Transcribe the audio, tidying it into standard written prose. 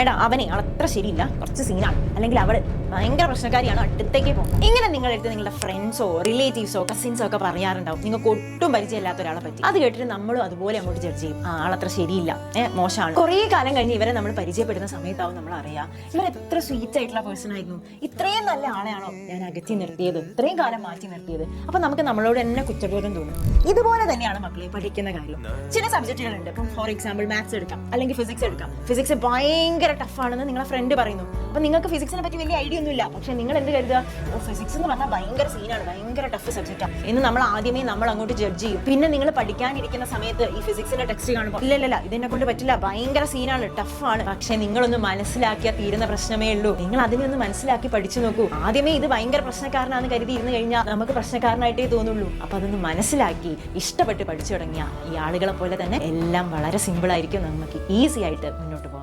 എടാ അവനെ അത്ര ശരിയില്ല, കുറച്ച് സീനാണ്, അല്ലെങ്കിൽ അവൾ ഭയങ്കര പ്രശ്നക്കാരിയാണ്, അടുത്തേക്ക് പോകും. ഇങ്ങനെ നിങ്ങളെടുത്ത് നിങ്ങളുടെ ഫ്രണ്ട്സോ റിലേറ്റീവ്സോ കസിൻസോ ഒക്കെ പറയാറുണ്ടാവും നിങ്ങൾക്ക് ഒട്ടും പരിചയമില്ലാത്ത ഒരാളെ പറ്റി. അത് കേട്ടിട്ട് നമ്മളും അതുപോലെ അങ്ങോട്ട് ജഡ്ജ് ചെയ്യും. ആളത്ര ശരിയില്ല, മോശമാണ്. കുറേ കാലം കഴിഞ്ഞ് ഇവരെ നമ്മൾ പരിചയപ്പെടുന്ന സമയത്താവും നമ്മൾ അറിയാം ഇവർ എത്ര സ്വീറ്റ് ആയിട്ടുള്ള പേഴ്സൺ ആയിരുന്നു, ഇത്രയും നല്ല ആളെയാണോ ഞാൻ അകറ്റി നിർത്തിയത്, ഇത്രയും കാലം മാറ്റി നിർത്തിയത്. അപ്പൊ നമുക്ക് നമ്മളോട് തന്നെ കുറ്റബോധം തോന്നും. ഇതുപോലെ തന്നെയാണ് മക്കളെ പഠിക്കുന്ന കാര്യം. ചില സബ്ജക്റ്റുകളുണ്ട്, ഇപ്പം ഫോർ എക്സാമ്പിൾ മാത്സ് എടുക്കാം, അല്ലെങ്കിൽ ഫിസിക്സ് എടുക്കാം. ഫിസിക്സ് ഭയങ്കര ടഫാണെന്ന് നിങ്ങളെ ഫ്രണ്ട് പറയുന്നു. അപ്പൊ നിങ്ങൾക്ക് ഫിസിക്സിനെ പറ്റി വലിയ ഐഡിയ ഒന്നുമില്ല. പക്ഷെ നിങ്ങൾ എന്ത് കരുതുക, ഫിസിക്സ് എന്ന് പറഞ്ഞാൽ ഭയങ്കര സീനാണ്, ഭയങ്കര ടഫ് സബ്ജക്റ്റാണ് എന്ന് നമ്മൾ ആദ്യമേ നമ്മൾ അങ്ങോട്ട് ജഡ്ജ് ചെയ്യും. പിന്നെ നിങ്ങൾ പഠിക്കാനിരിക്കുന്ന സമയത്ത് ഈ ഫിസിക്സിന്റെ ടെക്സ്റ്റ് കാണുമ്പോൾ ഇല്ല ഇതിനെ കൊണ്ട് പറ്റില്ല, ഭയങ്കര സീനാണ്, ടഫാണ്. പക്ഷെ നിങ്ങളൊന്ന് മനസ്സിലാക്കിയാൽ തീരുന്ന പ്രശ്നമേ ഉള്ളൂ. നിങ്ങൾ അതിനെ ഒന്ന് മനസ്സിലാക്കി പഠിച്ചു നോക്കൂ. ആദ്യമേ ഇത് ഭയങ്കര പ്രശ്നക്കാരനാണെന്ന് കരുതി ഇരുന്ന് കഴിഞ്ഞാൽ നമുക്ക് പ്രശ്നക്കാരനായിട്ടേ തോന്നുള്ളൂ. അപ്പൊ അതൊന്ന് മനസ്സിലാക്കി ഇഷ്ടപ്പെട്ട് പഠിച്ചു തുടങ്ങിയ ഈ ആളുകളെ പോലെ തന്നെ എല്ലാം വളരെ സിമ്പിൾ ആയിരിക്കും, നമുക്ക് ഈസി ആയിട്ട് മുന്നോട്ട് പോകും.